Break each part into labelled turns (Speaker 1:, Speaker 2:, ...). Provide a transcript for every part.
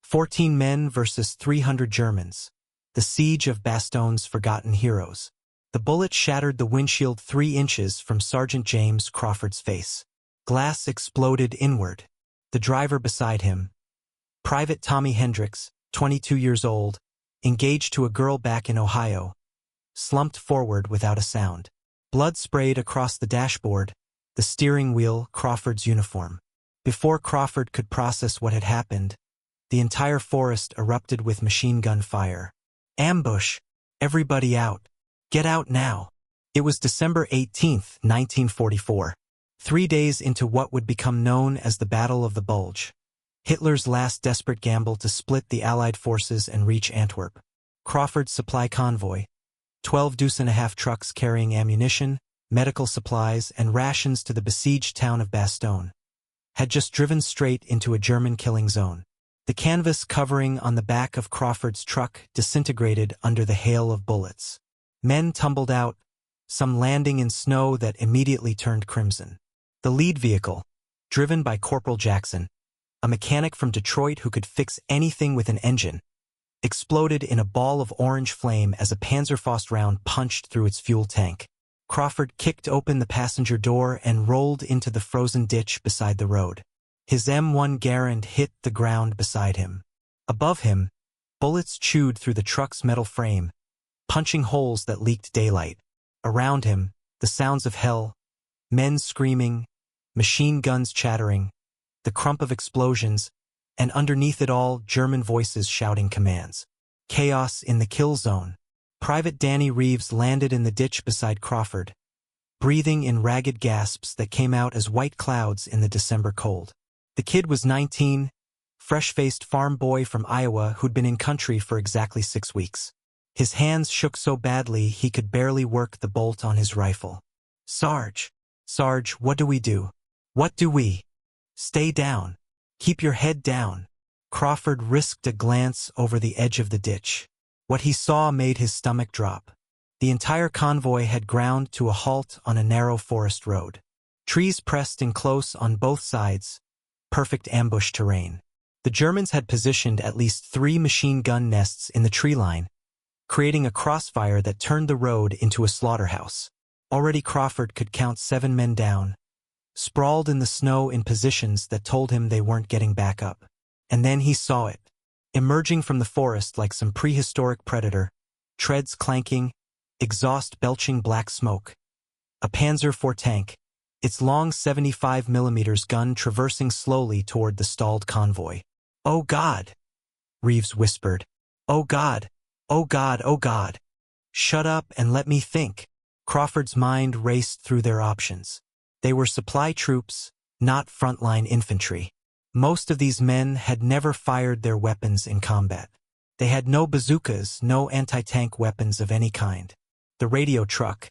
Speaker 1: 14 men versus 300 Germans. The Siege of Bastogne's forgotten heroes. The bullet shattered the windshield 3 inches from Sergeant James Crawford's face. Glass exploded inward. The driver beside him, Private Tommy Hendricks, 22 years old, engaged to a girl back in Ohio, slumped forward without a sound. Blood sprayed across the dashboard, the steering wheel, Crawford's uniform. Before Crawford could process what had happened, the entire forest erupted with machine gun fire. Ambush! Everybody out! Get out now! It was December 18, 1944. 3 days into what would become known as the Battle of the Bulge. Hitler's last desperate gamble to split the Allied forces and reach Antwerp. Crawford's supply convoy, 12 deuce-and-a-half trucks carrying ammunition, medical supplies, and rations to the besieged town of Bastogne, had just driven straight into a German killing zone. The canvas covering on the back of Crawford's truck disintegrated under the hail of bullets. Men tumbled out, some landing in snow that immediately turned crimson. The lead vehicle, driven by Corporal Jackson, a mechanic from Detroit who could fix anything with an engine, exploded in a ball of orange flame as a Panzerfaust round punched through its fuel tank. Crawford kicked open the passenger door and rolled into the frozen ditch beside the road. His M1 Garand hit the ground beside him. Above him, bullets chewed through the truck's metal frame, punching holes that leaked daylight. Around him, the sounds of hell, men screaming, machine guns chattering, the crump of explosions, and underneath it all, German voices shouting commands. Chaos in the kill zone. Private Danny Reeves landed in the ditch beside Crawford, breathing in ragged gasps that came out as white clouds in the December cold. The kid was 19, fresh-faced farm boy from Iowa who'd been in country for exactly 6 weeks. His hands shook so badly he could barely work the bolt on his rifle. Sarge, what do we do? What do we? Stay down. Keep your head down. Crawford risked a glance over the edge of the ditch. What he saw made his stomach drop. The entire convoy had ground to a halt on a narrow forest road. Trees pressed in close on both sides. Perfect ambush terrain. The Germans had positioned at least 3 machine gun nests in the tree line, creating a crossfire that turned the road into a slaughterhouse. Already Crawford could count 7 men down, sprawled in the snow in positions that told him they weren't getting back up. And then he saw it, emerging from the forest like some prehistoric predator, treads clanking, exhaust belching black smoke. A Panzer IV tank, its long 75mm gun traversing slowly toward the stalled convoy. "Oh God!" Reeves whispered. "Oh God! Oh God! Oh God! Shut up and let me think." Crawford's mind raced through their options. They were supply troops, not frontline infantry. Most of these men had never fired their weapons in combat. They had no bazookas, no anti-tank weapons of any kind. The radio truck,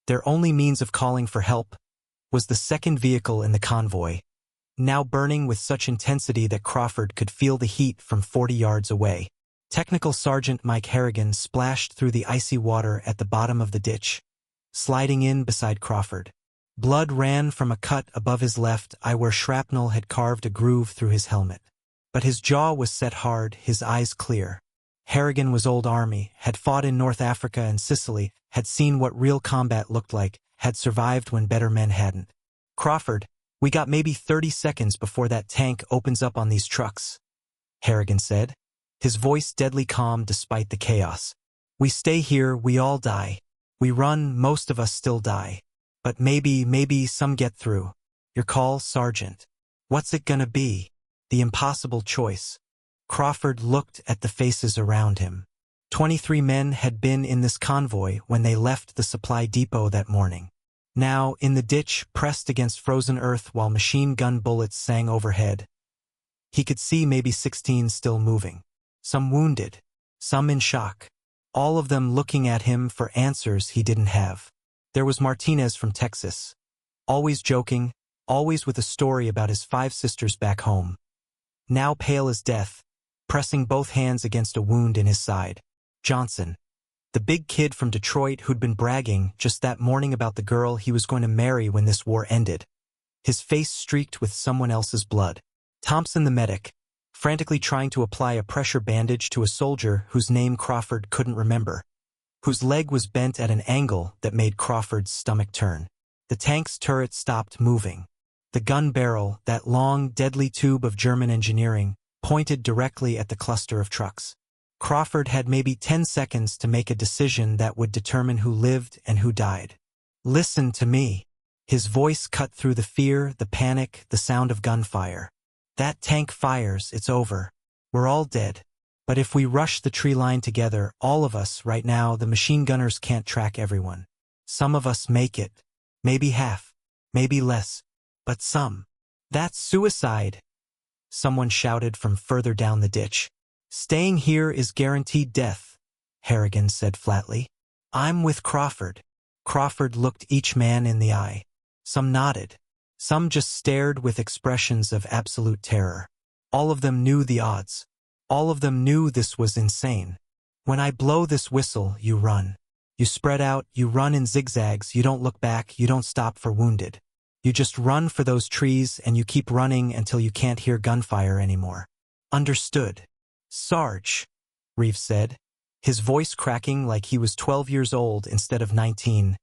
Speaker 1: their only means of calling for help, was the second vehicle in the convoy, now burning with such intensity that Crawford could feel the heat from 40 yards away. Technical Sergeant Mike Harrigan splashed through the icy water at the bottom of the ditch, sliding in beside Crawford. Blood ran from a cut above his left eye where shrapnel had carved a groove through his helmet. But his jaw was set hard, his eyes clear. Harrigan was old Army, had fought in North Africa and Sicily, had seen what real combat looked like, had survived when better men hadn't. "Crawford, we got maybe 30 seconds before that tank opens up on these trucks," Harrigan said, his voice deadly calm despite the chaos. "We stay here, we all die. We run, most of us still die. But maybe some get through. Your call, Sergeant. What's it gonna be?" The impossible choice. Crawford looked at the faces around him. 23 men had been in this convoy when they left the supply depot that morning. Now, in the ditch, pressed against frozen earth while machine gun bullets sang overhead, he could see maybe 16 still moving. Some wounded, some in shock, all of them looking at him for answers he didn't have. There was Martinez from Texas, always joking, always with a story about his 5 sisters back home. Now pale as death, pressing both hands against a wound in his side. Johnson, the big kid from Detroit who'd been bragging just that morning about the girl he was going to marry when this war ended, his face streaked with someone else's blood. Thompson the medic, frantically trying to apply a pressure bandage to a soldier whose name Crawford couldn't remember, whose leg was bent at an angle that made Crawford's stomach turn. The tank's turret stopped moving. The gun barrel, that long, deadly tube of German engineering, pointed directly at the cluster of trucks. Crawford had maybe 10 seconds to make a decision that would determine who lived and who died. "Listen to me." His voice cut through the fear, the panic, the sound of gunfire. "That tank fires, it's over. We're all dead. But if we rush the tree line together, all of us, right now, the machine gunners can't track everyone. Some of us make it. Maybe half. Maybe less. But some. That's suicide," someone shouted from further down the ditch. "Staying here is guaranteed death," Harrigan said flatly. "I'm with Crawford." Crawford looked each man in the eye. Some nodded. Some just stared with expressions of absolute terror. All of them knew the odds. All of them knew this was insane. "When I blow this whistle, you run. You spread out, you run in zigzags, you don't look back, you don't stop for wounded. You just run for those trees and you keep running until you can't hear gunfire anymore." "Understood, Sarge," Reeves said, his voice cracking like he was 12 years old instead of 19.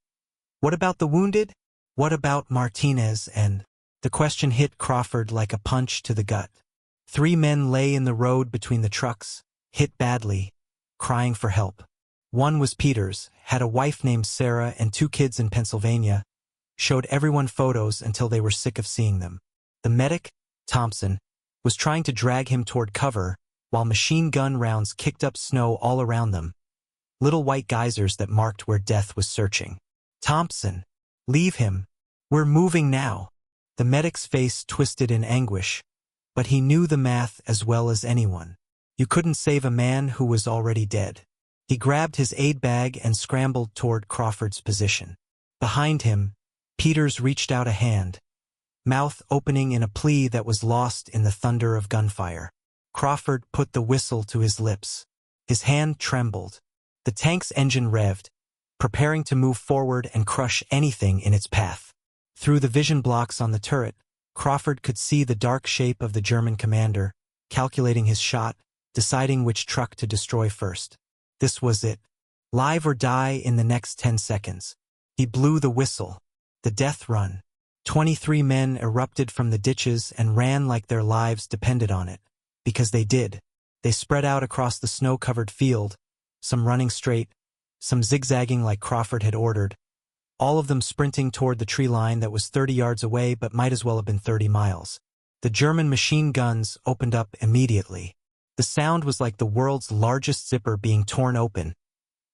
Speaker 1: "What about the wounded? What about Martinez and—" The question hit Crawford like a punch to the gut. 3 men lay in the road between the trucks, hit badly, crying for help. One was Peters, had a wife named Sarah and 2 kids in Pennsylvania, showed everyone photos until they were sick of seeing them. The medic, Thompson, was trying to drag him toward cover while machine gun rounds kicked up snow all around them, little white geysers that marked where death was searching. "Thompson, leave him. We're moving now." The medic's face twisted in anguish, but he knew the math as well as anyone. You couldn't save a man who was already dead. He grabbed his aid bag and scrambled toward Crawford's position. Behind him, Peters reached out a hand, mouth opening in a plea that was lost in the thunder of gunfire. Crawford put the whistle to his lips. His hand trembled. The tank's engine revved, preparing to move forward and crush anything in its path. Through the vision blocks on the turret, Crawford could see the dark shape of the German commander, calculating his shot, deciding which truck to destroy first. This was it. Live or die in the next 10 seconds. He blew the whistle. The death run. 23 men erupted from the ditches and ran like their lives depended on it. Because they did. They spread out across the snow-covered field, some running straight, some zigzagging like Crawford had ordered, all of them sprinting toward the tree line that was 30 yards away but might as well have been 30 miles. The German machine guns opened up immediately. The sound was like the world's largest zipper being torn open,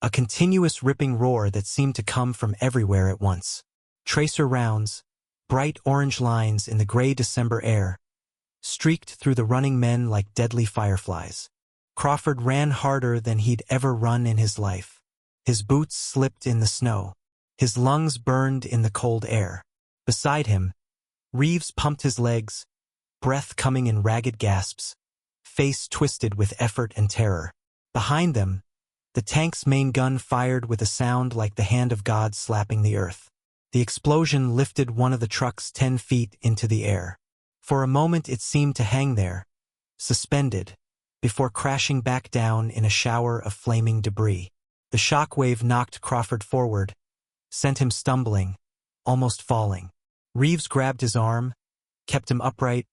Speaker 1: a continuous ripping roar that seemed to come from everywhere at once. Tracer rounds, bright orange lines in the gray December air, streaked through the running men like deadly fireflies. Crawford ran harder than he'd ever run in his life. His boots slipped in the snow. His lungs burned in the cold air. Beside him, Reeves pumped his legs, breath coming in ragged gasps, face twisted with effort and terror. Behind them, the tank's main gun fired with a sound like the hand of God slapping the earth. The explosion lifted one of the trucks 10 feet into the air. For a moment it seemed to hang there, suspended, before crashing back down in a shower of flaming debris. The shockwave knocked Crawford forward, sent him stumbling, almost falling. Reeves grabbed his arm, kept him upright,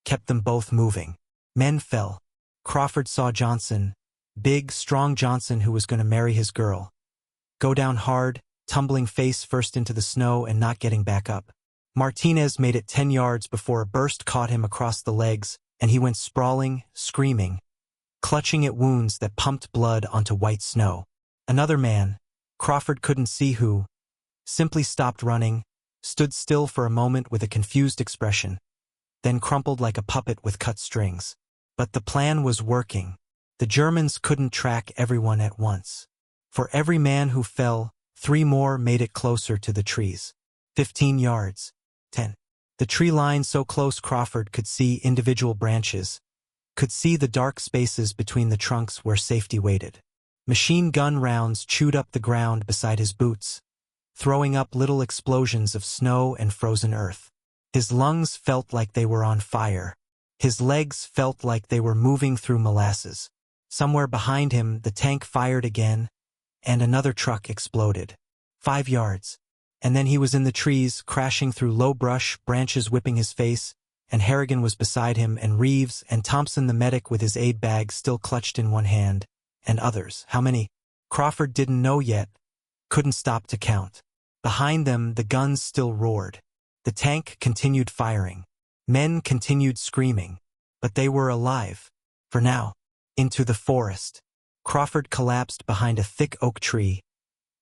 Speaker 1: kept them both moving. Men fell. Crawford saw Johnson, big, strong Johnson who was going to marry his girl, go down hard, tumbling face first into the snow and not getting back up. Martinez made it 10 yards before a burst caught him across the legs, and he went sprawling, screaming, clutching at wounds that pumped blood onto white snow. Another man, Crawford couldn't see who, simply stopped running, stood still for a moment with a confused expression, then crumpled like a puppet with cut strings. But the plan was working. The Germans couldn't track everyone at once. For every man who fell, 3 more made it closer to the trees. 15 yards. 10. The tree line so close Crawford could see individual branches, could see the dark spaces between the trunks where safety waited. Machine gun rounds chewed up the ground beside his boots, throwing up little explosions of snow and frozen earth. His lungs felt like they were on fire. His legs felt like they were moving through molasses. Somewhere behind him, the tank fired again, and another truck exploded. 5 yards. And then he was in the trees, crashing through low brush, branches whipping his face, and Harrigan was beside him, and Reeves, and Thompson the medic with his aid bag still clutched in one hand, and others. How many? Crawford didn't know yet, couldn't stop to count. Behind them, the guns still roared. The tank continued firing. Men continued screaming. But they were alive. For now. Into the forest. Crawford collapsed behind a thick oak tree,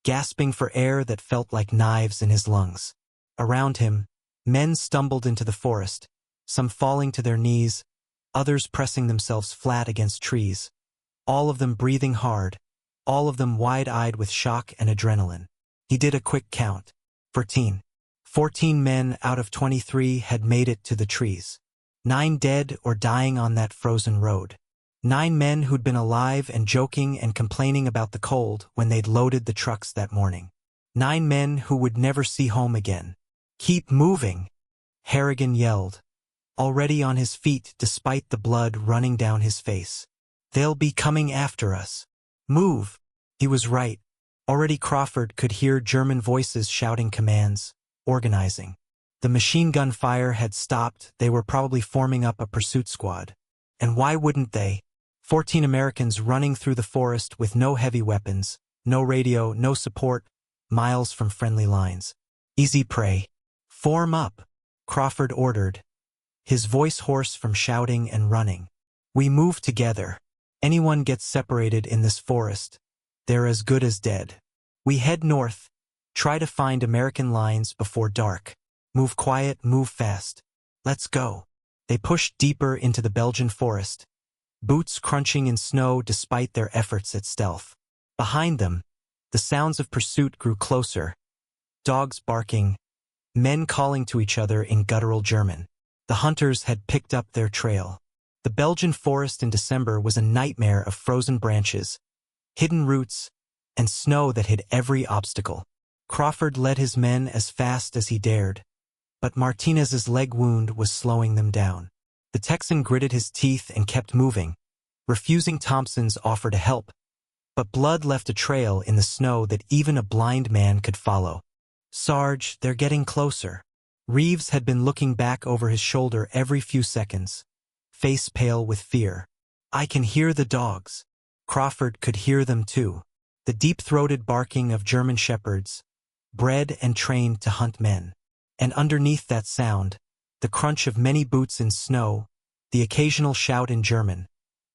Speaker 1: gasping for air that felt like knives in his lungs. Around him, men stumbled into the forest, some falling to their knees, others pressing themselves flat against trees, all of them breathing hard, all of them wide-eyed with shock and adrenaline. He did a quick count. 14. 14 men out of 23 had made it to the trees. 9 dead or dying on that frozen road. 9 men who'd been alive and joking and complaining about the cold when they'd loaded the trucks that morning. 9 men who would never see home again. "Keep moving," Harrigan yelled, already on his feet despite the blood running down his face. "They'll be coming after us. Move." He was right. Already Crawford could hear German voices shouting commands, organizing. The machine gun fire had stopped. They were probably forming up a pursuit squad. And why wouldn't they? 14 Americans running through the forest with no heavy weapons, no radio, no support, miles from friendly lines. Easy prey. "Form up," Crawford ordered, his voice hoarse from shouting and running. "We move together. Anyone gets separated in this forest, they're as good as dead. We head north, try to find American lines before dark. Move quiet, move fast. Let's go." They pushed deeper into the Belgian forest, boots crunching in snow despite their efforts at stealth. Behind them, the sounds of pursuit grew closer. Dogs barking, men calling to each other in guttural German. The hunters had picked up their trail. The Belgian forest in December was a nightmare of frozen branches, hidden roots, and snow that hid every obstacle. Crawford led his men as fast as he dared, but Martinez's leg wound was slowing them down. The Texan gritted his teeth and kept moving, refusing Thompson's offer to help, but blood left a trail in the snow that even a blind man could follow. "Sarge, they're getting closer." Reeves had been looking back over his shoulder every few seconds, face pale with fear. "I can hear the dogs." Crawford could hear them too, the deep-throated barking of German shepherds, bred and trained to hunt men. And underneath that sound, the crunch of many boots in snow, the occasional shout in German,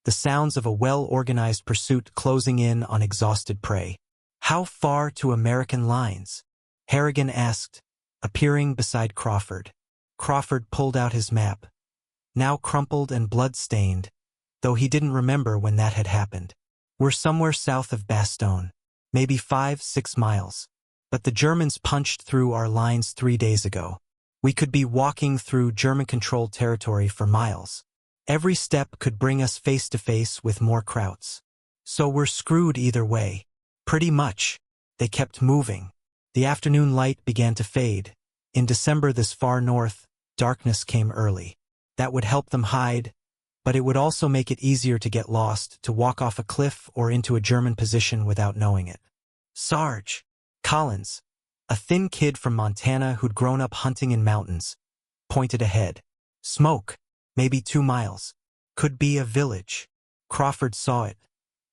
Speaker 1: the sounds of a well-organized pursuit closing in on exhausted prey. "How far to American lines?" Harrigan asked, appearing beside Crawford. Crawford pulled out his map, now crumpled and blood-stained, though he didn't remember when that had happened. "We're somewhere south of Bastogne, maybe 5-6 miles. But the Germans punched through our lines 3 days ago. We could be walking through German-controlled territory for miles. Every step could bring us face to face with more Krauts. So we're screwed either way." Pretty much. They kept moving. The afternoon light began to fade. In December this far north, darkness came early. That would help them hide, but it would also make it easier to get lost, to walk off a cliff or into a German position without knowing it. "Sarge." Collins, a thin kid from Montana who'd grown up hunting in mountains, pointed ahead. "Smoke. Maybe 2 miles. Could be a village." Crawford saw it.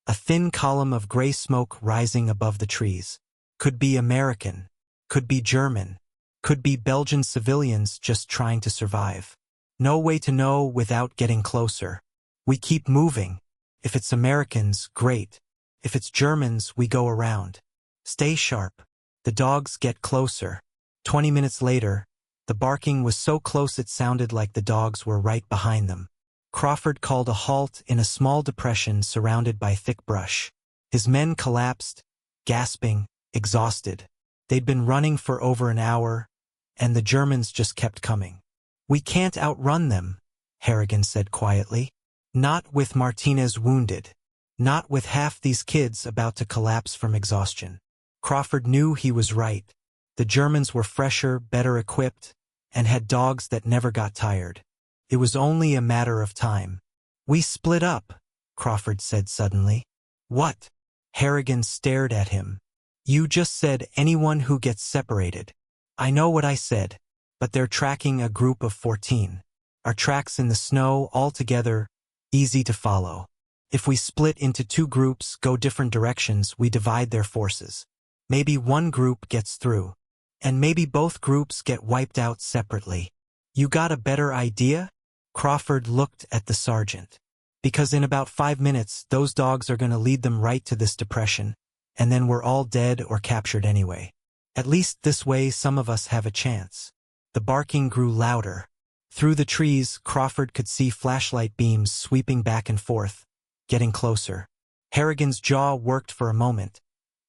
Speaker 1: A thin column of gray smoke rising above the trees. Could be American. Could be German. Could be Belgian civilians just trying to survive. No way to know without getting closer. "We keep moving. If it's Americans, great. If it's Germans, we go around. Stay sharp." The dogs get closer. 20 minutes later, the barking was so close it sounded like the dogs were right behind them. Crawford called a halt in a small depression surrounded by thick brush. His men collapsed, gasping, exhausted. They'd been running for over an hour, and the Germans just kept coming. "We can't outrun them," Harrigan said quietly. "Not with Martinez wounded. Not with half these kids about to collapse from exhaustion." Crawford knew he was right. The Germans were fresher, better equipped, and had dogs that never got tired. It was only a matter of time. "We split up," Crawford said suddenly. "What?" Harrigan stared at him. "You just said anyone who gets separated." "I know what I said, but they're tracking a group of 14. Our tracks in the snow, all together, easy to follow. If we split into 2 groups, go different directions, we divide their forces. Maybe one group gets through, and maybe both groups get wiped out separately." "You got a better idea?" Crawford looked at the sergeant. "Because in about 5 minutes, those dogs are going to lead them right to this depression, and then we're all dead or captured anyway. At least this way some of us have a chance." The barking grew louder. Through the trees, Crawford could see flashlight beams sweeping back and forth, getting closer. Harrigan's jaw worked for a moment.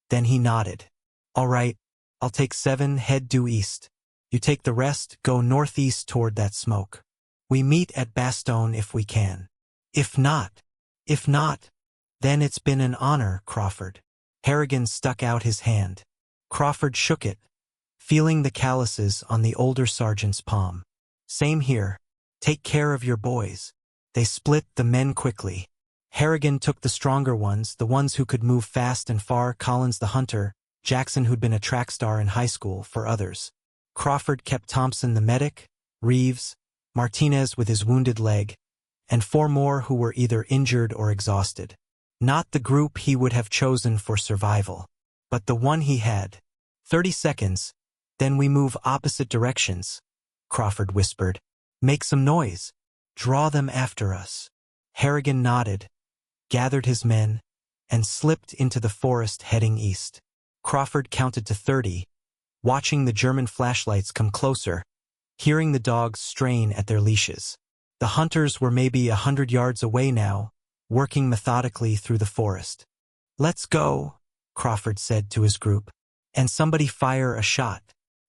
Speaker 1: Then he nodded. "All right, I'll take 7, head due east. You take the rest, go northeast toward that smoke. We meet at Bastogne if we can. If not, then it's been an honor, Crawford." Harrigan stuck out his hand. Crawford shook it, feeling the calluses on the older sergeant's palm. "Same here. Take care of your boys." They split the men quickly. Harrigan took the stronger ones, the ones who could move fast and far, Collins the hunter, Jackson who'd been a track star in high school, for others. Crawford kept Thompson the medic, Reeves, Martinez with his wounded leg, and 4 more who were either injured or exhausted. Not the group he would have chosen for survival, but the one he had. 30 seconds, then we move opposite directions," Crawford whispered. "Make some noise. Draw them after us." Harrigan nodded, gathered his men, and slipped into the forest heading east. Crawford counted to 30, watching the German flashlights come closer, hearing the dogs strain at their leashes. The hunters were maybe 100 yards away now, working methodically through the forest. "Let's go," Crawford said to his group. "And somebody fire a shot.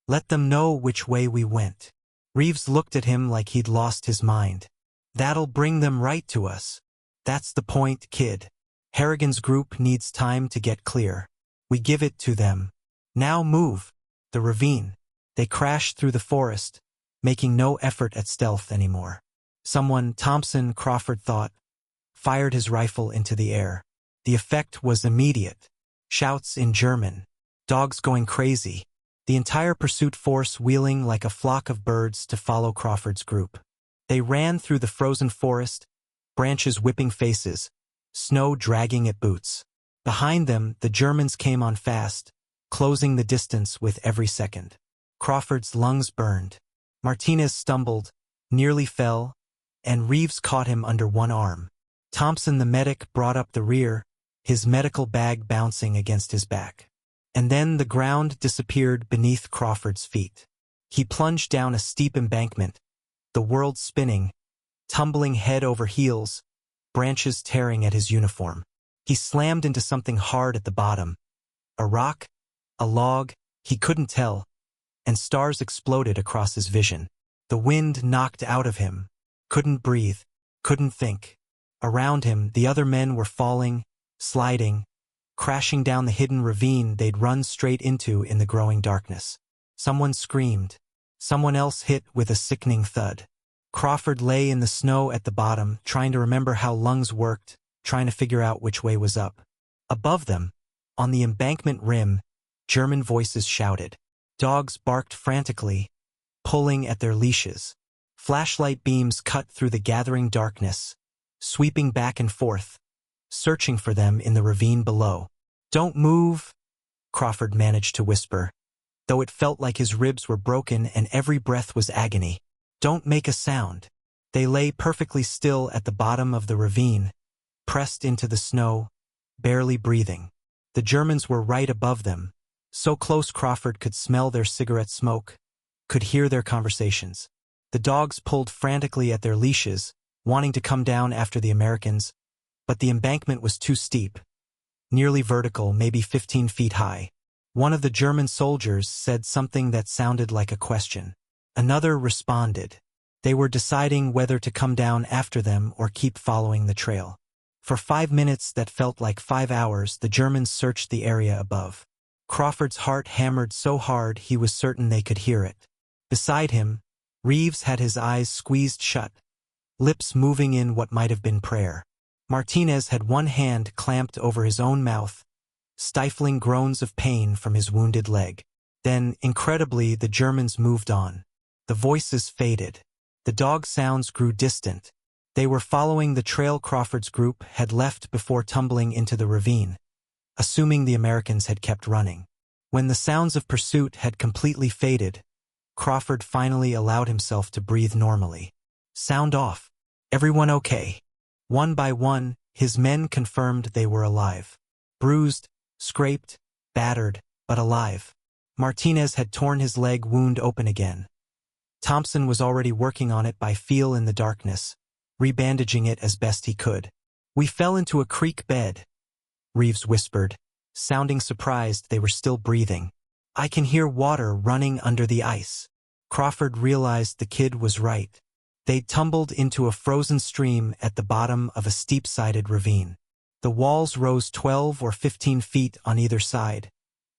Speaker 1: Let them know which way we went." Reeves looked at him like he'd lost his mind. "That'll bring them right to us." "That's the point, kid. Harrigan's group needs time to get clear. We give it to them. Now move." The ravine. They crashed through the forest, making no effort at stealth anymore. Someone, Thompson, Crawford thought, fired his rifle into the air. The effect was immediate. Shouts in German. Dogs going crazy. The entire pursuit force wheeling like a flock of birds to follow Crawford's group. They ran through the frozen forest, branches whipping faces, snow dragging at boots. Behind them, the Germans came on fast, closing the distance with every second. Crawford's lungs burned. Martinez stumbled, nearly fell, and Reeves caught him under one arm. Thompson the medic brought up the rear, his medical bag bouncing against his back. And then the ground disappeared beneath Crawford's feet. He plunged down a steep embankment, the world spinning, tumbling head over heels, branches tearing at his uniform. He slammed into something hard at the bottom. A rock? A log? He couldn't tell. And stars exploded across his vision. The wind knocked out of him. Couldn't breathe. Couldn't think. Around him, the other men were falling, sliding, crashing down the hidden ravine they'd run straight into in the growing darkness. Someone screamed. Someone else hit with a sickening thud. Crawford lay in the snow at the bottom, trying to remember how lungs worked, trying to figure out which way was up. Above them, on the embankment rim, German voices shouted. Dogs barked frantically, pulling at their leashes. Flashlight beams cut through the gathering darkness, sweeping back and forth, searching for them in the ravine below. "Don't move," Crawford managed to whisper, though it felt like his ribs were broken and every breath was agony. "Don't make a sound." They lay perfectly still at the bottom of the ravine, pressed into the snow, barely breathing. The Germans were right above them, so close Crawford could smell their cigarette smoke, could hear their conversations. The dogs pulled frantically at their leashes, wanting to come down after the Americans, but the embankment was too steep, nearly vertical, maybe 15 feet high. One of the German soldiers said something that sounded like a question. Another responded. They were deciding whether to come down after them or keep following the trail. For 5 minutes that felt like 5 hours, the Germans searched the area above. Crawford's heart hammered so hard he was certain they could hear it. Beside him, Reeves had his eyes squeezed shut, lips moving in what might have been prayer. Martinez had one hand clamped over his own mouth, stifling groans of pain from his wounded leg. Then, incredibly, the Germans moved on. The voices faded. The dog sounds grew distant. They were following the trail Crawford's group had left before tumbling into the ravine, assuming the Americans had kept running. When the sounds of pursuit had completely faded, Crawford finally allowed himself to breathe normally. Sound off. Everyone okay? One by one, his men confirmed they were alive. Bruised, scraped, battered, but alive. Martinez had torn his leg wound open again. Thompson was already working on it by feel in the darkness, rebandaging it as best he could. "We fell into a creek bed," Reeves whispered, sounding surprised they were still breathing. "I can hear water running under the ice." Crawford realized the kid was right. They'd tumbled into a frozen stream at the bottom of a steep-sided ravine. The walls rose 12 or 15 feet on either side,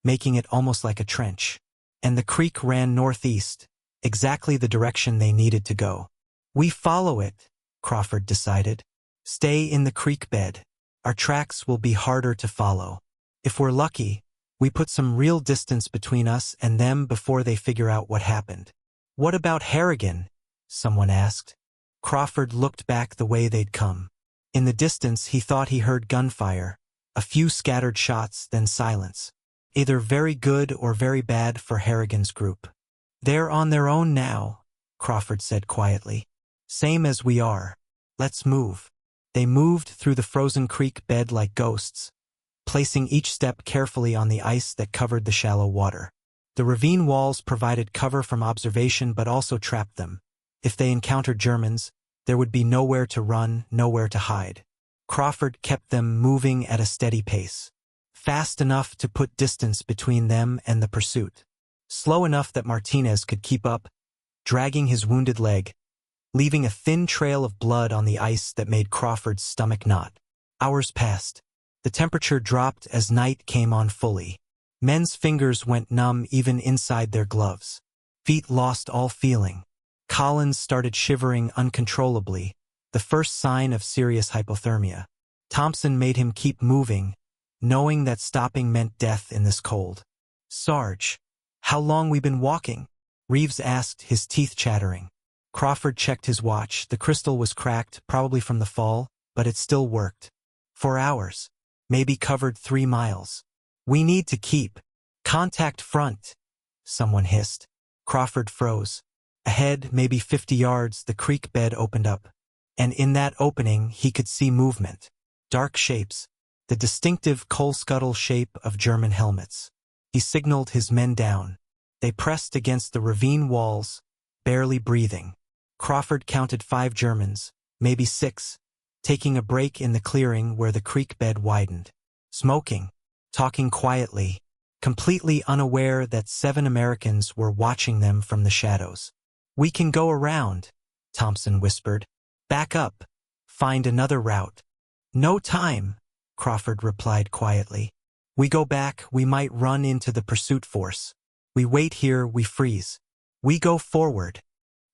Speaker 1: making it almost like a trench. And the creek ran northeast, exactly the direction they needed to go. "We follow it," Crawford decided. "Stay in the creek bed. Our tracks will be harder to follow. If we're lucky, we put some real distance between us and them before they figure out what happened." "What about Harrigan?" someone asked. Crawford looked back the way they'd come. In the distance, he thought he heard gunfire, a few scattered shots, then silence. Either very good or very bad for Harrigan's group. "They're on their own now," Crawford said quietly. "Same as we are. Let's move." They moved through the frozen creek bed like ghosts, placing each step carefully on the ice that covered the shallow water. The ravine walls provided cover from observation but also trapped them. If they encountered Germans, there would be nowhere to run, nowhere to hide. Crawford kept them moving at a steady pace, fast enough to put distance between them and the pursuit, slow enough that Martinez could keep up, dragging his wounded leg, leaving a thin trail of blood on the ice that made Crawford's stomach knot. Hours passed. The temperature dropped as night came on fully. Men's fingers went numb even inside their gloves. Feet lost all feeling. Collins started shivering uncontrollably, the first sign of serious hypothermia. Thompson made him keep moving, knowing that stopping meant death in this cold. "Sarge, how long we been walking?" Reeves asked, his teeth chattering. Crawford checked his watch. The crystal was cracked, probably from the fall, but it still worked. 4 hours. Maybe covered 3 miles. "We need to keep. Contact front," someone hissed. Crawford froze. Ahead, maybe 50 yards, the creek bed opened up. And in that opening, he could see movement. Dark shapes. The distinctive coal scuttle shape of German helmets. He signaled his men down. They pressed against the ravine walls, barely breathing. Crawford counted 5 Germans, maybe 6, taking a break in the clearing where the creek bed widened. Smoking, talking quietly, completely unaware that 7 Americans were watching them from the shadows. "We can go around," Thompson whispered. "Back up. Find another route." "No time," Crawford replied quietly. "We go back, we might run into the pursuit force. We wait here, we freeze. We go forward."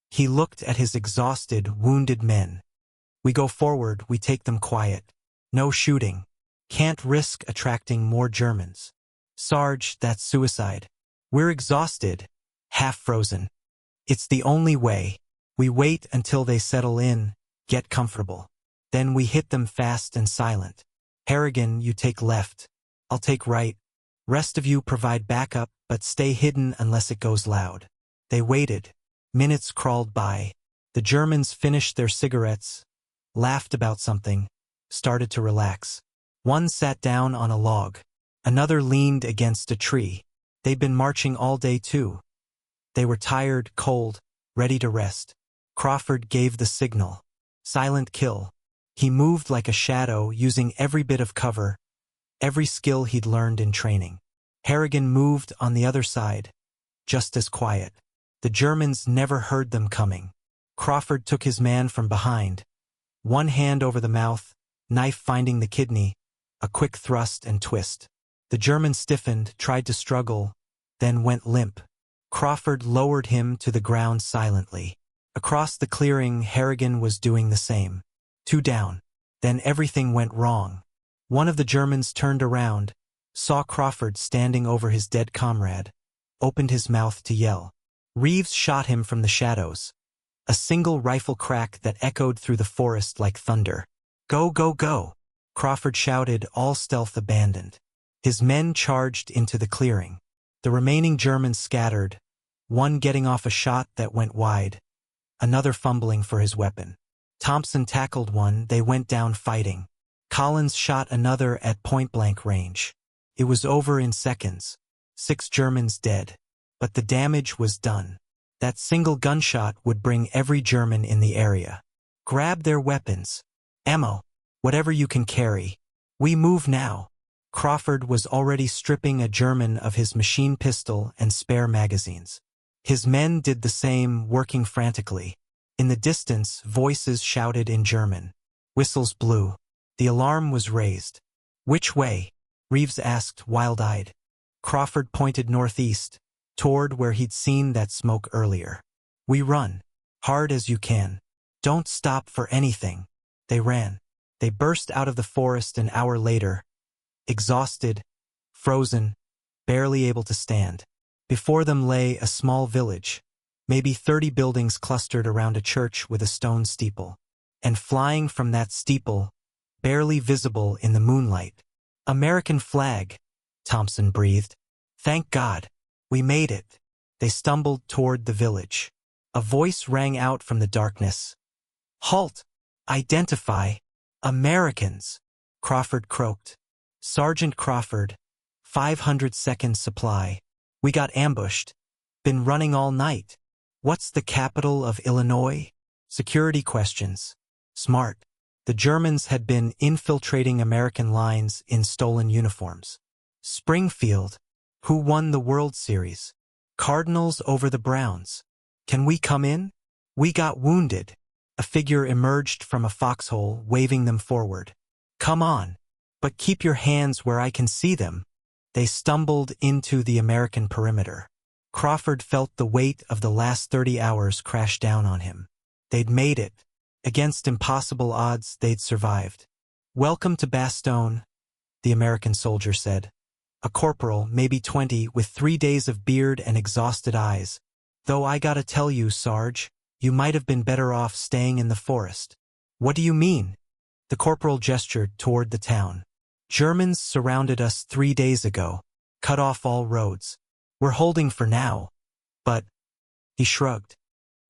Speaker 1: He looked at his exhausted, wounded men. "We go forward, we take them quiet. No shooting. Can't risk attracting more Germans. Sarge, that's suicide. We're exhausted, half frozen. It's the only way. We wait until they settle in, get comfortable. Then we hit them fast and silent. Harrigan, you take left. I'll take right. Rest of you provide backup, but stay hidden unless it goes loud." They waited. Minutes crawled by. The Germans finished their cigarettes, laughed about something, started to relax. One sat down on a log. Another leaned against a tree. They'd been marching all day too. They were tired, cold, ready to rest. Crawford gave the signal. Silent kill. He moved like a shadow, using every bit of cover, every skill he'd learned in training. Harrigan moved on the other side, just as quiet. The Germans never heard them coming. Crawford took his man from behind. One hand over the mouth, knife finding the kidney, a quick thrust and twist. The German stiffened, tried to struggle, then went limp. Crawford lowered him to the ground silently. Across the clearing, Harrigan was doing the same. 2 down. Then everything went wrong. One of the Germans turned around, saw Crawford standing over his dead comrade, opened his mouth to yell. Reeves shot him from the shadows. A single rifle crack that echoed through the forest like thunder. "Go, go, go!" Crawford shouted, all stealth abandoned. His men charged into the clearing. The remaining Germans scattered, one getting off a shot that went wide, another fumbling for his weapon. Thompson tackled one, they went down fighting. Collins shot another at point-blank range. It was over in seconds. 6 Germans dead. But the damage was done. That single gunshot would bring every German in the area. Grab their weapons. Ammo. Whatever you can carry. We move now. Crawford was already stripping a German of his machine pistol and spare magazines. His men did the same, working frantically. In the distance, voices shouted in German. Whistles blew. The alarm was raised. "Which way?" Reeves asked, wild-eyed. Crawford pointed northeast, toward where he'd seen that smoke earlier. "We run. Hard as you can. Don't stop for anything." They ran. They burst out of the forest an hour later, exhausted, frozen, barely able to stand. Before them lay a small village, maybe 30 buildings clustered around a church with a stone steeple. And flying from that steeple, barely visible in the moonlight, "American flag," Thompson breathed. "Thank God. We made it." They stumbled toward the village. A voice rang out from the darkness. "Halt! Identify! Americans!" Crawford croaked. "Sergeant Crawford, 500-second supply. We got ambushed. Been running all night. What's the capital of Illinois?" Security questions. Smart. The Germans had been infiltrating American lines in stolen uniforms. "Springfield. Who won the World Series?" "Cardinals over the Browns." "Can we come in?" "We got wounded." A figure emerged from a foxhole, waving them forward. "Come on. But keep your hands where I can see them." They stumbled into the American perimeter. Crawford felt the weight of the last 30 hours crash down on him. They'd made it. Against impossible odds, they'd survived. "Welcome to Bastogne," the American soldier said. A corporal, maybe 20, with 3 days of beard and exhausted eyes. "Though I gotta tell you, Sarge, you might have been better off staying in the forest." "What do you mean?" The corporal gestured toward the town. "Germans surrounded us 3 days ago, cut off all roads. We're holding for now. But," he shrugged,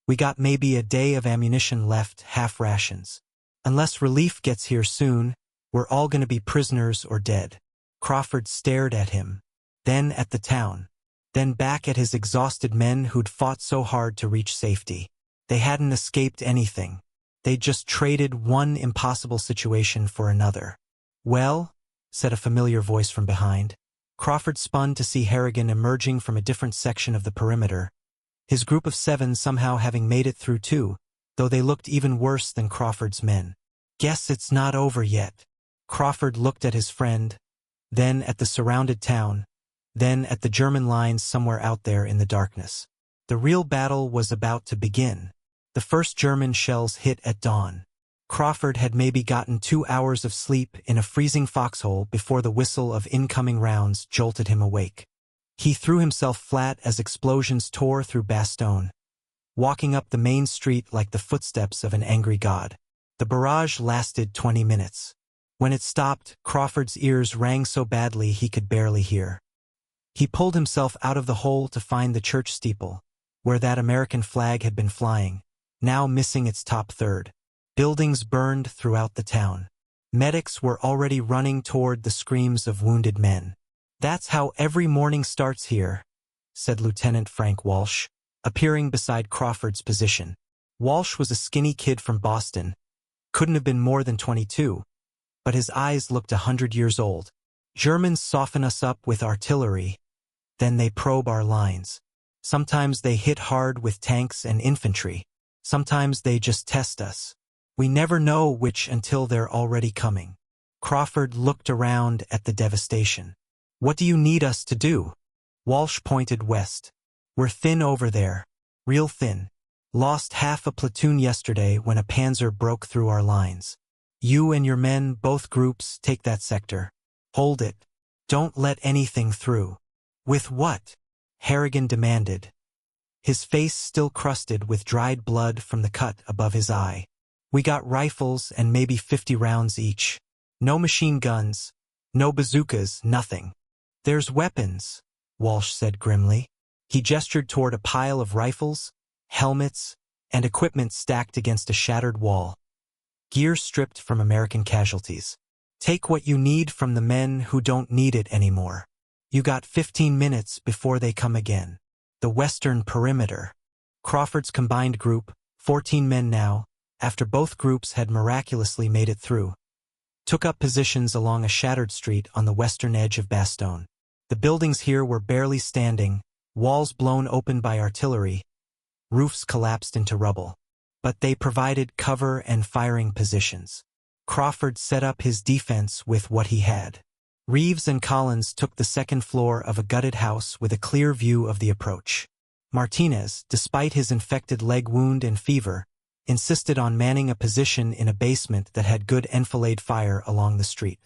Speaker 1: "we got maybe a day of ammunition left, half rations. Unless relief gets here soon, we're all gonna be prisoners or dead." Crawford stared at him, then at the town, then back at his exhausted men who'd fought so hard to reach safety. They hadn't escaped anything. They'd just traded one impossible situation for another. "Well," said a familiar voice from behind. Crawford spun to see Harrigan emerging from a different section of the perimeter, his group of 7 somehow having made it through too, though they looked even worse than Crawford's men. "Guess it's not over yet." Crawford looked at his friend, then at the surrounded town, then at the German lines somewhere out there in the darkness. The real battle was about to begin. The first German shells hit at dawn. Crawford had maybe gotten 2 hours of sleep in a freezing foxhole before the whistle of incoming rounds jolted him awake. He threw himself flat as explosions tore through Bastogne, walking up the main street like the footsteps of an angry god. The barrage lasted 20 minutes. When it stopped, Crawford's ears rang so badly he could barely hear. He pulled himself out of the hole to find the church steeple, where that American flag had been flying, now missing its top third. Buildings burned throughout the town. Medics were already running toward the screams of wounded men. "That's how every morning starts here," said Lieutenant Frank Walsh, appearing beside Crawford's position. Walsh was a skinny kid from Boston, couldn't have been more than 22, but his eyes looked 100 years old. "Germans soften us up with artillery, then they probe our lines. Sometimes they hit hard with tanks and infantry. Sometimes they just test us. We never know which until they're already coming." Crawford looked around at the devastation. "What do you need us to do?" Walsh pointed west. "We're thin over there. Real thin. Lost half a platoon yesterday when a panzer broke through our lines. You and your men, both groups, take that sector. Hold it. Don't let anything through. With what? Harrigan demanded, his face still crusted with dried blood from the cut above his eye. We got rifles and maybe 50 rounds each. No machine guns, no bazookas, nothing. There's weapons, Walsh said grimly. He gestured toward a pile of rifles, helmets, and equipment stacked against a shattered wall. Gear stripped from American casualties. Take what you need from the men who don't need it anymore. You got 15 minutes before they come again. The western perimeter. Crawford's combined group, 14 men now, after both groups had miraculously made it through, took up positions along a shattered street on the western edge of Bastogne. The buildings here were barely standing, walls blown open by artillery, roofs collapsed into rubble. But they provided cover and firing positions. Crawford set up his defense with what he had. Reeves and Collins took the second floor of a gutted house with a clear view of the approach. Martinez, despite his infected leg wound and fever, insisted on manning a position in a basement that had good enfilade fire along the street.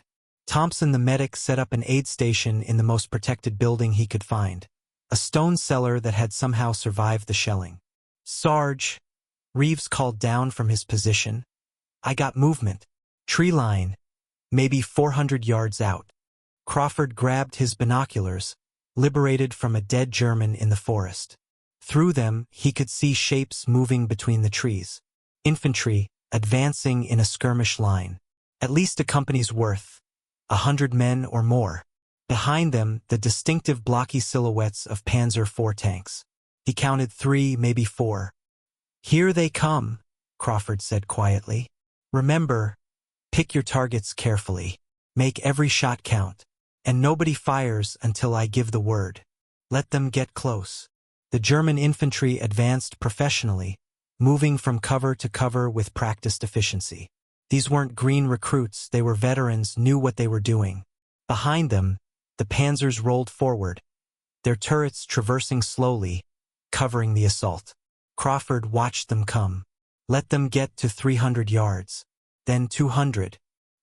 Speaker 1: Thompson the medic set up an aid station in the most protected building he could find, a stone cellar that had somehow survived the shelling. Sarge, Reeves called down from his position. I got movement. Tree line. Maybe 400 yards out. Crawford grabbed his binoculars, liberated from a dead German in the forest. Through them, he could see shapes moving between the trees. Infantry, advancing in a skirmish line. At least a company's worth. 100 men or more. Behind them, the distinctive blocky silhouettes of Panzer IV tanks. He counted 3, maybe 4. Here they come, Crawford said quietly. Remember, pick your targets carefully. Make every shot count. And nobody fires until I give the word. Let them get close. The German infantry advanced professionally, moving from cover to cover with practiced efficiency. These weren't green recruits, they were veterans, knew what they were doing. Behind them, the panzers rolled forward, their turrets traversing slowly, covering the assault. Crawford watched them come. Let them get to 300 yards, then 200,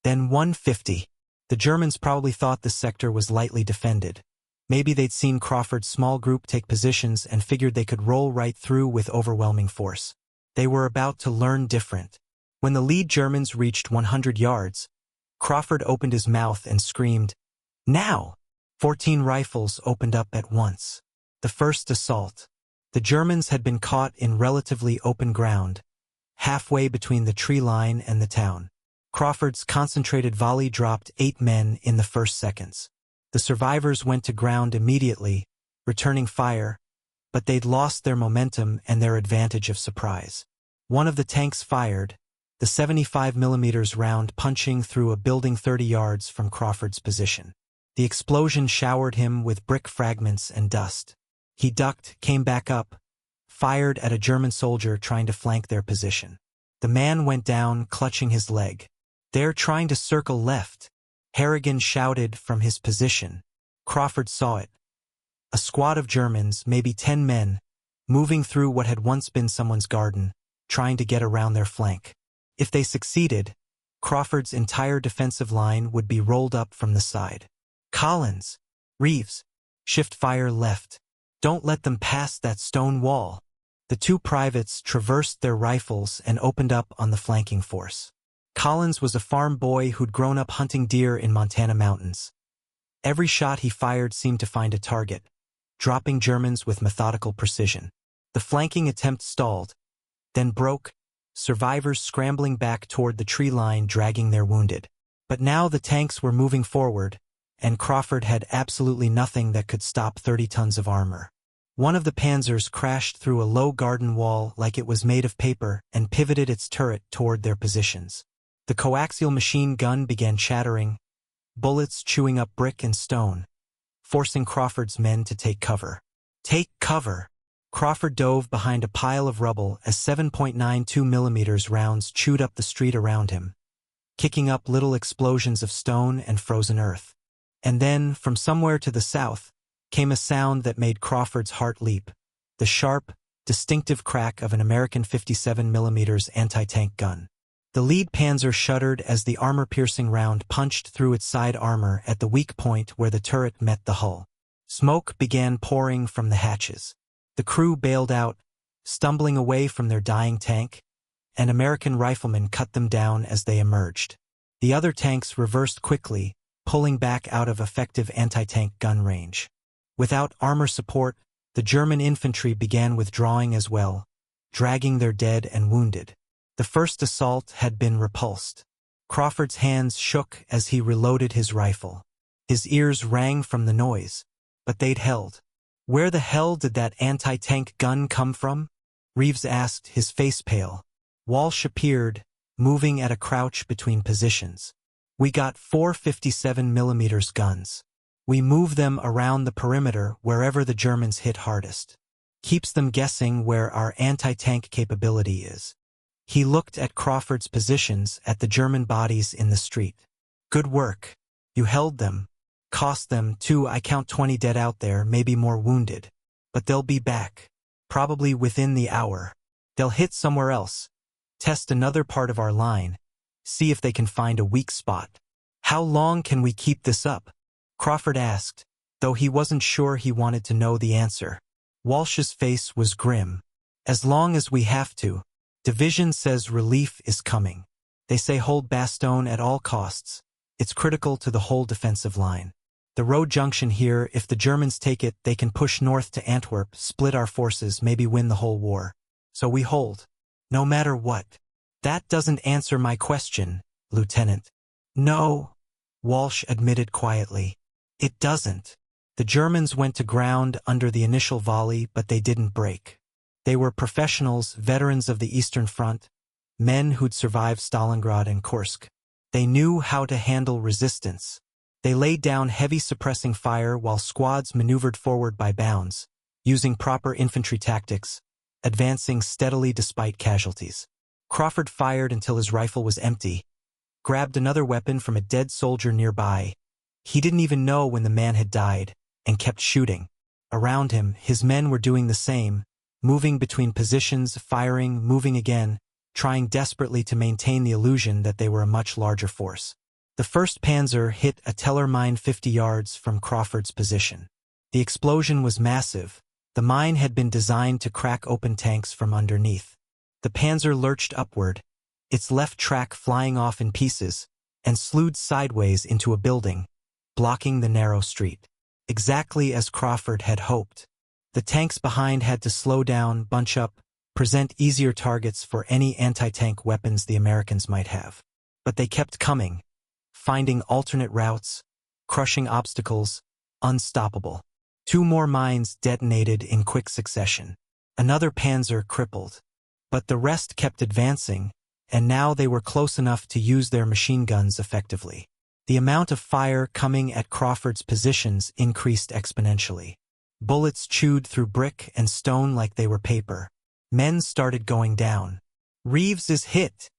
Speaker 1: then 150. The Germans probably thought the sector was lightly defended. Maybe they'd seen Crawford's small group take positions and figured they could roll right through with overwhelming force. They were about to learn different. When the lead Germans reached 100 yards, Crawford opened his mouth and screamed, "Now!" 14 rifles opened up at once. The first assault. The Germans had been caught in relatively open ground, halfway between the tree line and the town. Crawford's concentrated volley dropped 8 men in the first seconds. The survivors went to ground immediately, returning fire, but they'd lost their momentum and their advantage of surprise. One of the tanks fired, the 75mm round punching through a building 30 yards from Crawford's position. The explosion showered him with brick fragments and dust. He ducked, came back up, fired at a German soldier trying to flank their position. The man went down, clutching his leg. "They're trying to circle left," Harrigan shouted from his position. Crawford saw it. A squad of Germans, maybe 10 men, moving through what had once been someone's garden, trying to get around their flank. If they succeeded, Crawford's entire defensive line would be rolled up from the side. Collins, Reeves, shift fire left. Don't let them pass that stone wall. The 2 privates traversed their rifles and opened up on the flanking force. Collins was a farm boy who'd grown up hunting deer in Montana mountains. Every shot he fired seemed to find a target, dropping Germans with methodical precision. The flanking attempt stalled, then broke, survivors scrambling back toward the tree line dragging their wounded. But now the tanks were moving forward, and Crawford had absolutely nothing that could stop 30 tons of armor. One of the panzers crashed through a low garden wall like it was made of paper and pivoted its turret toward their positions. The coaxial machine gun began chattering, bullets chewing up brick and stone, forcing Crawford's men to take cover. Take cover! Crawford dove behind a pile of rubble as 7.92mm rounds chewed up the street around him, kicking up little explosions of stone and frozen earth. And then, from somewhere to the south, came a sound that made Crawford's heart leap, the sharp, distinctive crack of an American 57mm anti-tank gun. The lead panzer shuddered as the armor-piercing round punched through its side armor at the weak point where the turret met the hull. Smoke began pouring from the hatches. The crew bailed out, stumbling away from their dying tank, and American riflemen cut them down as they emerged. The other tanks reversed quickly, pulling back out of effective anti-tank gun range. Without armor support, the German infantry began withdrawing as well, dragging their dead and wounded. The first assault had been repulsed. Crawford's hands shook as he reloaded his rifle. His ears rang from the noise, but they'd held. Where the hell did that anti-tank gun come from? Reeves asked, his face pale. Walsh appeared, moving at a crouch between positions. We got 4 57mm guns. We move them around the perimeter wherever the Germans hit hardest. Keeps them guessing where our anti-tank capability is. He looked at Crawford's positions at the German bodies in the street. Good work. You held them. Cost them, too. I count 20 dead out there, maybe more wounded. But they'll be back. Probably within the hour. They'll hit somewhere else. Test another part of our line. See if they can find a weak spot. How long can we keep this up? Crawford asked, though he wasn't sure he wanted to know the answer. Walsh's face was grim. As long as we have to. Division says relief is coming. They say hold Bastogne at all costs. It's critical to the whole defensive line. The road junction here, if the Germans take it, they can push north to Antwerp, split our forces, maybe win the whole war. So we hold. No matter what. That doesn't answer my question, Lieutenant. No, Walsh admitted quietly. It doesn't. The Germans went to ground under the initial volley, but they didn't break. They were professionals, veterans of the Eastern Front, men who'd survived Stalingrad and Kursk. They knew how to handle resistance. They laid down heavy suppressing fire while squads maneuvered forward by bounds, using proper infantry tactics, advancing steadily despite casualties. Crawford fired until his rifle was empty, grabbed another weapon from a dead soldier nearby. He didn't even know when the man had died, and kept shooting. Around him, his men were doing the same, moving between positions, firing, moving again, trying desperately to maintain the illusion that they were a much larger force. The 1st Panzer hit a Teller mine 50 yards from Crawford's position. The explosion was massive. The mine had been designed to crack open tanks from underneath. The Panzer lurched upward, its left track flying off in pieces, and slewed sideways into a building, blocking the narrow street. Exactly as Crawford had hoped. The tanks behind had to slow down, bunch up, present easier targets for any anti-tank weapons the Americans might have. But they kept coming, finding alternate routes, crushing obstacles, unstoppable. 2 more mines detonated in quick succession. Another Panzer crippled. But the rest kept advancing, and now they were close enough to use their machine guns effectively. The amount of fire coming at Crawford's positions increased exponentially. Bullets chewed through brick and stone like they were paper. Men started going down. Reeves is hit,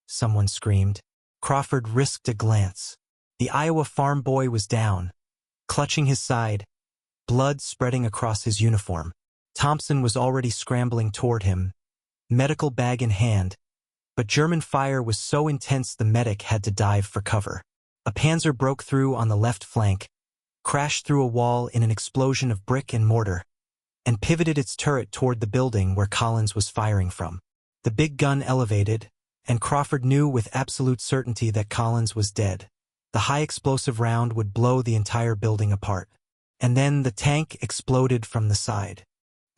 Speaker 1: someone screamed. Crawford risked a glance. The Iowa farm boy was down, clutching his side, blood spreading across his uniform. Thompson was already scrambling toward him, medical bag in hand, but German fire was so intense the medic had to dive for cover. A Panzer broke through on the left flank, crashed through a wall in an explosion of brick and mortar, and pivoted its turret toward the building where Collins was firing from. The big gun elevated, and Crawford knew with absolute certainty that Collins was dead. The high explosive round would blow the entire building apart. And then the tank exploded from the side.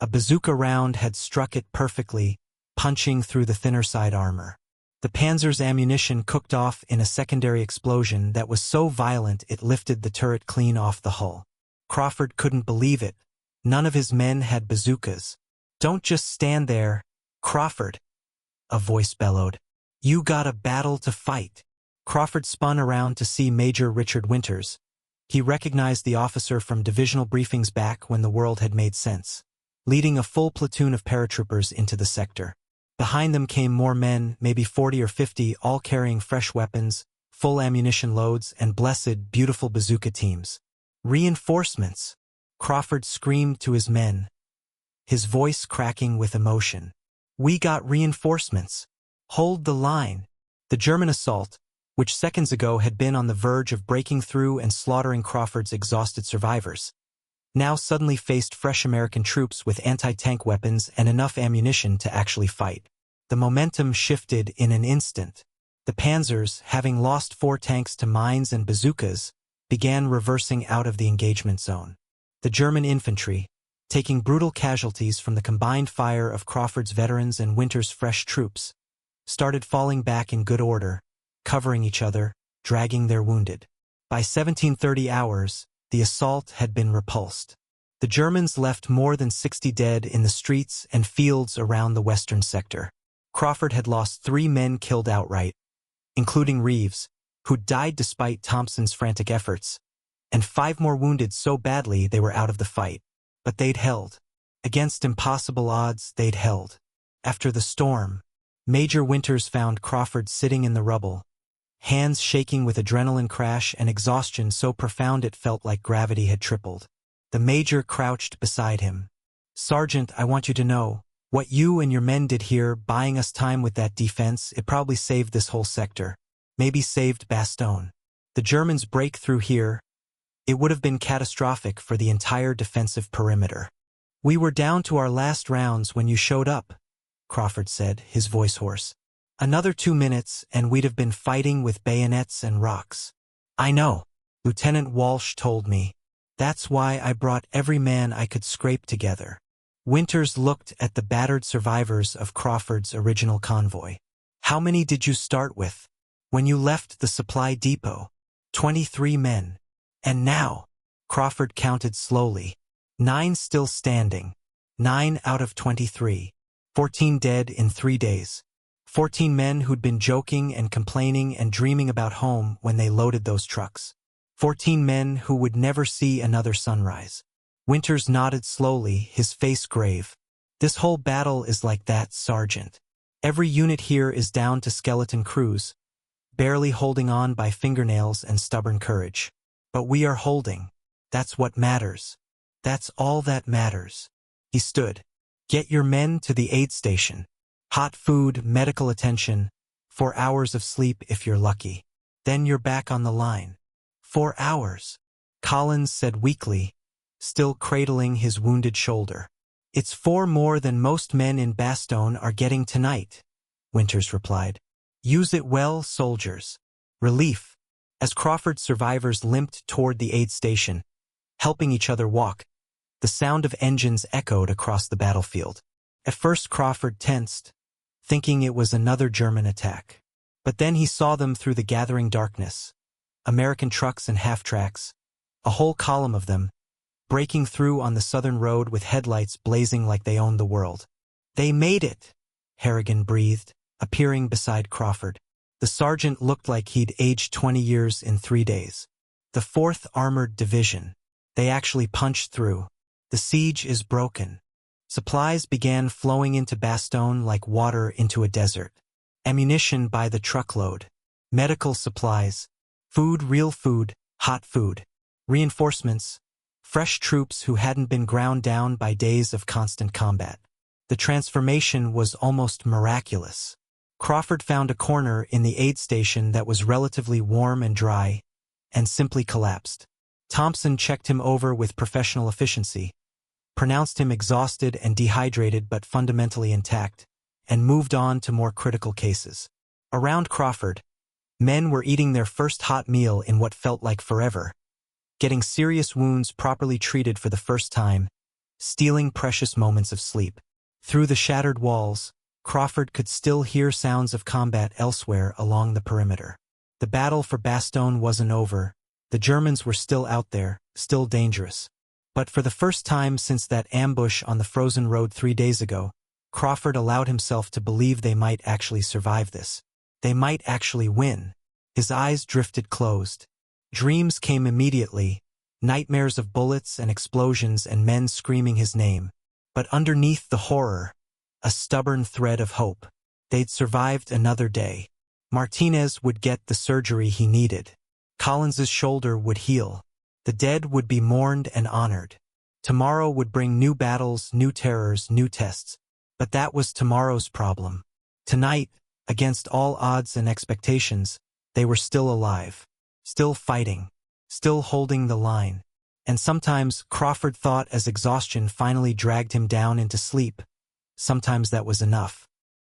Speaker 1: A bazooka round had struck it perfectly, punching through the thinner side armor. The Panzer's ammunition cooked off in a secondary explosion that was so violent it lifted the turret clean off the hull. Crawford couldn't believe it. None of his men had bazookas. Don't just stand there, Crawford, a voice bellowed. You got a battle to fight. Crawford spun around to see Major Richard Winters. He recognized the officer from divisional briefings back when the world had made sense, leading a full platoon of paratroopers into the sector. Behind them came more men, maybe 40 or 50, all carrying fresh weapons, full ammunition loads, and blessed, beautiful bazooka teams. Reinforcements! Crawford screamed to his men. his voice cracking with emotion. "We got reinforcements. Hold the line." The German assault, which seconds ago had been on the verge of breaking through and slaughtering Crawford's exhausted survivors, now suddenly faced fresh American troops with anti-tank weapons and enough ammunition to actually fight. The momentum shifted in an instant. The panzers, having lost 4 tanks to mines and bazookas, began reversing out of the engagement zone. The German infantry, taking brutal casualties from the combined fire of Crawford's veterans and Winter's fresh troops, started falling back in good order, covering each other, dragging their wounded. By 17:30 hours, the assault had been repulsed. The Germans left more than 60 dead in the streets and fields around the western sector. Crawford had lost 3 men killed outright, including Reeves, who died despite Thompson's frantic efforts, and 5 more wounded so badly they were out of the fight. But they'd held. Against impossible odds, they'd held. After the storm, Major Winters found Crawford sitting in the rubble, hands shaking with adrenaline crash and exhaustion so profound it felt like gravity had tripled. The major crouched beside him. "Sergeant, I want you to know, what you and your men did here, buying us time with that defense, it probably saved this whole sector. Maybe saved Bastogne. The Germans break through here. It would have been catastrophic for the entire defensive perimeter. We were down to our last rounds when you showed up," Crawford said, his voice hoarse. "Another 2 minutes and we'd have been fighting with bayonets and rocks." "I know," Lieutenant Walsh told me. "That's why I brought every man I could scrape together." Winters looked at the battered survivors of Crawford's original convoy. "How many did you start with when you left the supply depot?" 23 men. "And now," Crawford counted slowly, 9 still standing, 9 out of 23. 14 dead in 3 days. 14 men who'd been joking and complaining and dreaming about home when they loaded those trucks. 14 men who would never see another sunrise. Winters nodded slowly, his face grave. "This whole battle is like that, Sergeant. Every unit here is down to skeleton crews, barely holding on by fingernails and stubborn courage. But we are holding. That's what matters. That's all that matters." He stood. "Get your men to the aid station. Hot food, medical attention, 4 hours of sleep if you're lucky. Then you're back on the line." 4 hours, Collins said weakly, still cradling his wounded shoulder. "It's 4 more than most men in Bastogne are getting tonight," Winters replied. "Use it well, soldiers." Relief. As Crawford's survivors limped toward the aid station, helping each other walk, the sound of engines echoed across the battlefield. At first Crawford tensed, thinking it was another German attack. But then he saw them through the gathering darkness. American trucks and half-tracks, a whole column of them, breaking through on the southern road with headlights blazing like they owned the world. "They made it," Harrigan breathed, appearing beside Crawford. The sergeant looked like he'd aged 20 years in 3 days. "The 4th Armored Division. They actually punched through. The siege is broken." Supplies began flowing into Bastogne like water into a desert. Ammunition by the truckload. Medical supplies. Food, real food, hot food. Reinforcements. Fresh troops who hadn't been ground down by days of constant combat. The transformation was almost miraculous. Crawford found a corner in the aid station that was relatively warm and dry, and simply collapsed. Thompson checked him over with professional efficiency, pronounced him exhausted and dehydrated but fundamentally intact, and moved on to more critical cases. Around Crawford, men were eating their first hot meal in what felt like forever, getting serious wounds properly treated for the first time, stealing precious moments of sleep. Through the shattered walls, Crawford could still hear sounds of combat elsewhere along the perimeter. The battle for Bastogne wasn't over. The Germans were still out there, still dangerous. But for the first time since that ambush on the frozen road 3 days ago, Crawford allowed himself to believe they might actually survive this. They might actually win. His eyes drifted closed. Dreams came immediately, nightmares of bullets and explosions and men screaming his name. But underneath the horror, a stubborn thread of hope. They'd survived another day. Martinez would get the surgery he needed. Collins's shoulder would heal. The dead would be mourned and honored. Tomorrow would bring new battles, new terrors, new tests. But that was tomorrow's problem. Tonight, against all odds and expectations, they were still alive, still fighting, still holding the line. And sometimes Crawford thought as exhaustion finally dragged him down into sleep, sometimes that was enough.